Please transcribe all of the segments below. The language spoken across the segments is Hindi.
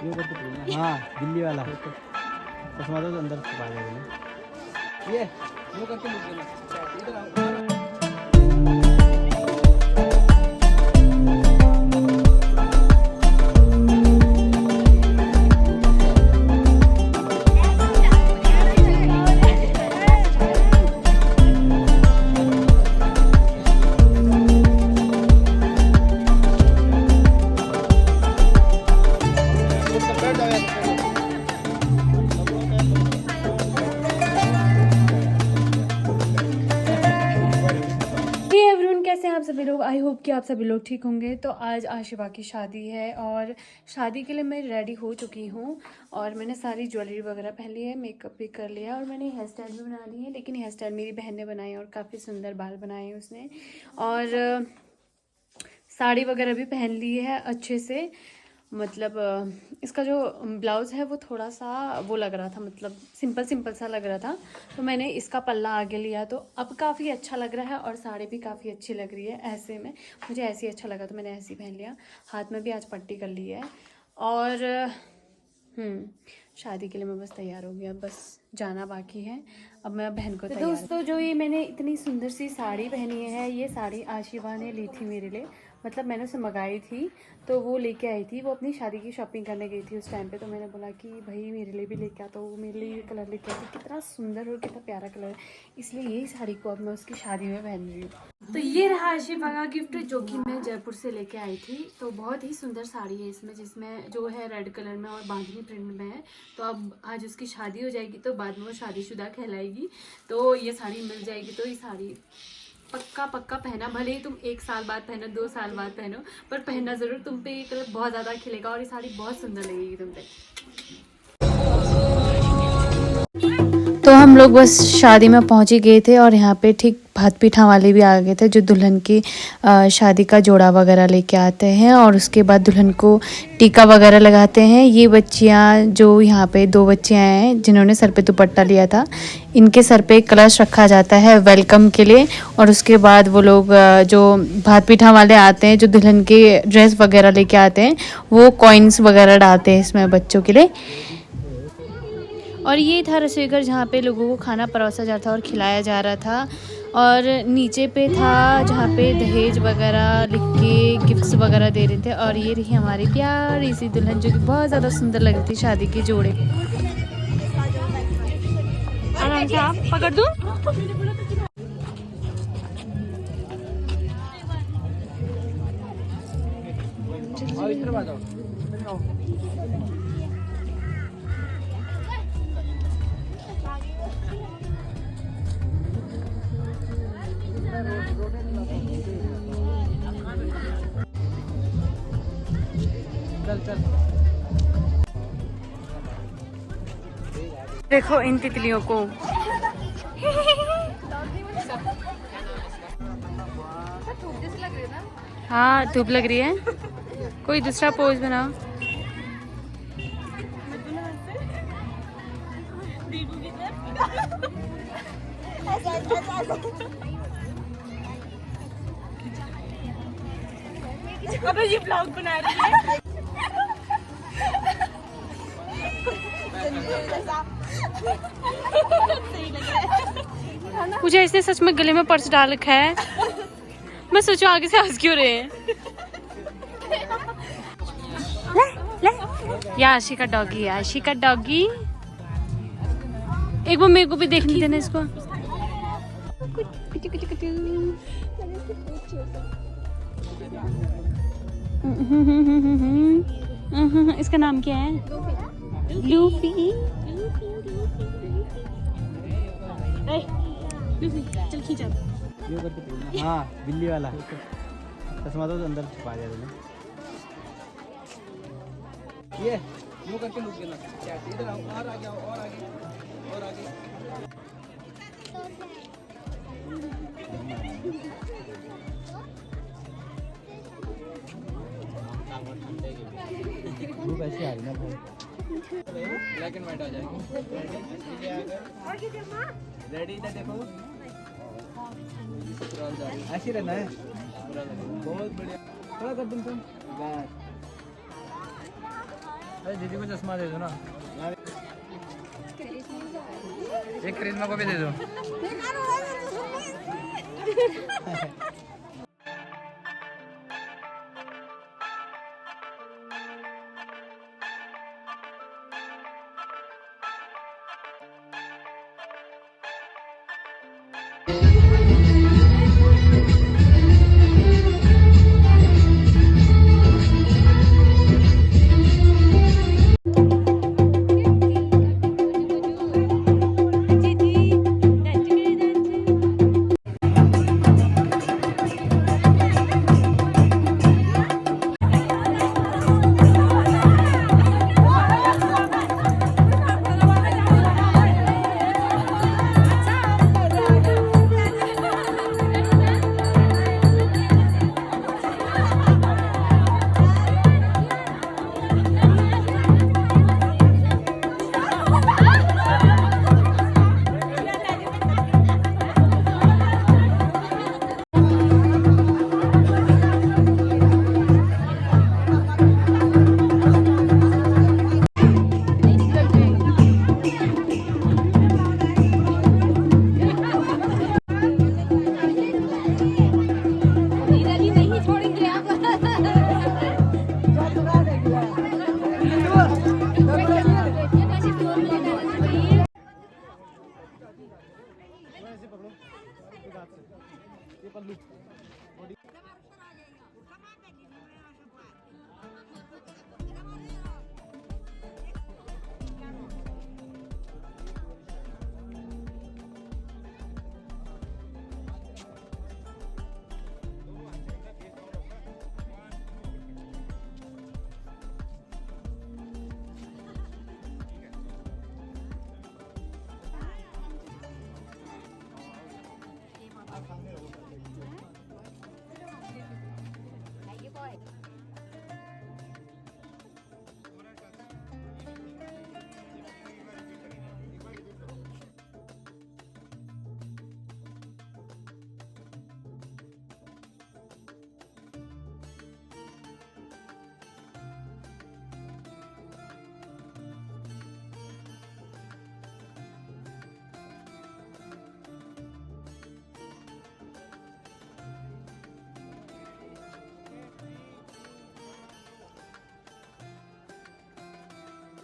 ये करके पकड़ना। हाँ दिल्ली वाला चश्मा तो अंदर छुपा देना। ये वो करके लुक देना। इधर आओ। एवरीवन, कैसे हैं आप सभी लोग। आई होप कि आप सभी लोग ठीक होंगे। तो आज आशिफा की शादी है और शादी के लिए मैं रेडी हो चुकी हूँ और मैंने सारी ज्वेलरी वगैरह पहन ली है, मेकअप भी कर लिया और मैंने हेयर स्टाइल भी बना ली है। लेकिन हेयर स्टाइल मेरी बहन ने बनाई और काफ़ी सुंदर बाल बनाए हैं उसने। और साड़ी वगैरह भी पहन ली है अच्छे से। मतलब इसका जो ब्लाउज़ है वो थोड़ा सा वो लग रहा था, मतलब सिंपल सिंपल सा लग रहा था। तो मैंने इसका पल्ला आगे लिया तो अब काफ़ी अच्छा लग रहा है और साड़ी भी काफ़ी अच्छी लग रही है। ऐसे में मुझे ऐसे ही अच्छा लगा तो मैंने ऐसे ही पहन लिया। हाथ में भी आज पट्टी कर ली है और शादी के लिए मैं बस तैयार हो गया, बस जाना बाकी है। अब मैं बहन को तैयार। दोस्तों, जो ये मैंने इतनी सुंदर सी साड़ी पहनी है, ये साड़ी आशिफा ने ली थी मेरे लिए। मतलब मैंने उसे मंगाई थी तो वो लेके आई थी। वो अपनी शादी की शॉपिंग करने गई थी उस टाइम पे। तो मैंने बोला कि भाई मेरे लिए भी लेके आ, तो वो मेरे लिए ये कलर लेके आई थी। कितना सुंदर और कितना प्यारा कलर है, इसलिए यही साड़ी को अब मैं उसकी शादी में पहन रही हूँ। तो ये रहा आशिफा का गिफ्ट जो कि मैं जयपुर से लेके आई थी। तो बहुत ही सुंदर साड़ी है इसमें, जिसमें जो है रेड कलर में और बांधनी प्रिंट में है। तो अब आज उसकी शादी हो जाएगी तो बाद में वो शादीशुदा कहलाएगी, तो ये साड़ी मिल जाएगी। तो ये साड़ी पक्का पक्का पहना, भले ही तुम 1 साल बाद पहनो, 2 साल बाद पहनो, पर पहनना ज़रूर। तुम पे ये कलर बहुत ज़्यादा खिलेगा और ये साड़ी बहुत सुंदर लगेगी तुम पे। तो हम लोग बस शादी में पहुंच ही गए थे और यहाँ पे ठीक भात पीठा वाले भी आ गए थे, जो दुल्हन की शादी का जोड़ा वगैरह लेके आते हैं और उसके बाद दुल्हन को टीका वगैरह लगाते हैं। ये बच्चियाँ, जो यहाँ पे 2 बच्चियाँ हैं जिन्होंने सर पे दुपट्टा लिया था, इनके सर पे कलश रखा जाता है वेलकम के लिए। और उसके बाद वो लोग जो भात पीठा वाले आते हैं, जो दुल्हन की ड्रेस वगैरह लेके आते हैं, वो कॉइन्स वगैरह डालते हैं इसमें बच्चों के लिए। और ये था रसोई घर जहाँ पे लोगों को खाना परोसा जाता था और खिलाया जा रहा था। और नीचे पे था जहाँ पे दहेज वगैरह लिख के गिफ्ट्स वगैरह दे रहे थे। और ये रही हमारी प्यारी सी दुल्हन, जो कि बहुत ज़्यादा सुंदर लग रही थी शादी के जोड़े को। आराम से आप पकड़ दूँ। देखो इन तितलियों को। हाँ धूप लग रही है। कोई दूसरा पोज बनाओ। अबे ये ब्लॉग बना रही है। मुझे इसने सच में गले में पर्स डाल रखा है। मैं सोचू आगे से हंस क्यों रहे हैं। ले, ले। ये आशी का डॉगी है, आशी का डॉगी। एक बार मेरे को भी देखने देना इसको। इसका नाम क्या है? लूफी। चल खींचा। ये करके पकड़ना। हाँ दिल्ली वाला चश्मा तो अंदर छुपा देना। ये वो करके लुक देना। इधर आओ, और आगे आओ, और आगे और आगे। धूप ऐसे आ रही ना भाई, ब्लैक एंड व्हाइट आ जाएगी। रेडी इधर देखो, ऐसे रहना है। बहुत बढ़िया, थोड़ा कर दूँ तुम। अरे दीदी को चश्मा दे दो ना, एक करिश्मा को भी दे दो।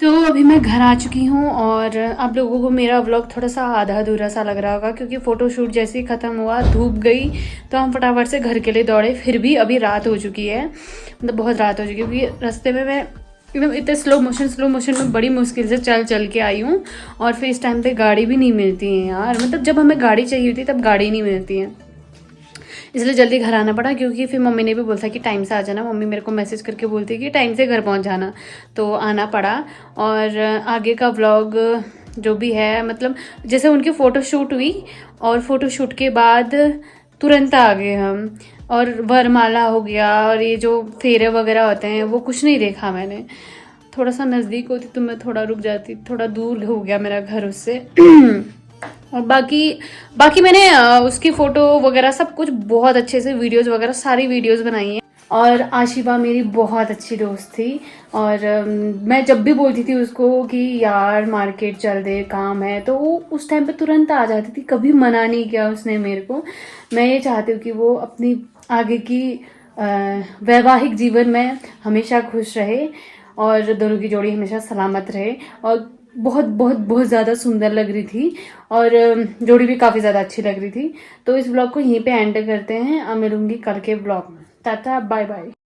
तो अभी मैं घर आ चुकी हूँ और आप लोगों को मेरा व्लॉग थोड़ा सा आधा अधूरा सा लग रहा होगा क्योंकि फ़ोटोशूट जैसे ही ख़त्म हुआ, धूप गई तो हम फटाफट से घर के लिए दौड़े। फिर भी अभी रात हो चुकी है, मतलब बहुत रात हो चुकी है क्योंकि रास्ते में मैं एकदम इतने स्लो मोशन में बड़ी मुश्किल से चल के आई हूँ। और फिर इस टाइम पे गाड़ी भी नहीं मिलती है यार, मतलब जब हमें गाड़ी चाहिए होती है तब गाड़ी नहीं मिलती है, इसलिए जल्दी घर आना पड़ा। क्योंकि फिर मम्मी ने भी बोला कि टाइम से आ जाना, मम्मी मेरे को मैसेज करके बोलती है कि टाइम से घर पहुंच जाना, तो आना पड़ा। और आगे का व्लॉग जो भी है, मतलब जैसे उनकी फ़ोटोशूट हुई और फ़ोटोशूट के बाद तुरंत आ गए हम, और वरमाला हो गया और ये जो फेरे वगैरह होते हैं वो कुछ नहीं देखा मैंने। थोड़ा सा नज़दीक होती तो मैं थोड़ा रुक जाती, थोड़ा दूर हो गया मेरा घर उससे। और बाकी मैंने उसकी फ़ोटो वगैरह सब कुछ बहुत अच्छे से वीडियोज़ वगैरह सारी वीडियोज़ बनाई हैं। और आशिबा मेरी बहुत अच्छी दोस्त थी और मैं जब भी बोलती थी उसको कि यार मार्केट चल दे, काम है, तो वो उस टाइम पे तुरंत आ जाती थी, कभी मना नहीं किया उसने मेरे को। मैं ये चाहती हूँ कि वो अपनी आगे की वैवाहिक जीवन में हमेशा खुश रहे और दोनों की जोड़ी हमेशा सलामत रहे। और बहुत बहुत बहुत ज़्यादा सुंदर लग रही थी और जोड़ी भी काफ़ी ज़्यादा अच्छी लग रही थी। तो इस ब्लॉग को यहीं पे एंड करते हैं, मैं मिलूँगी कल के ब्लॉग में। Tata bye bye.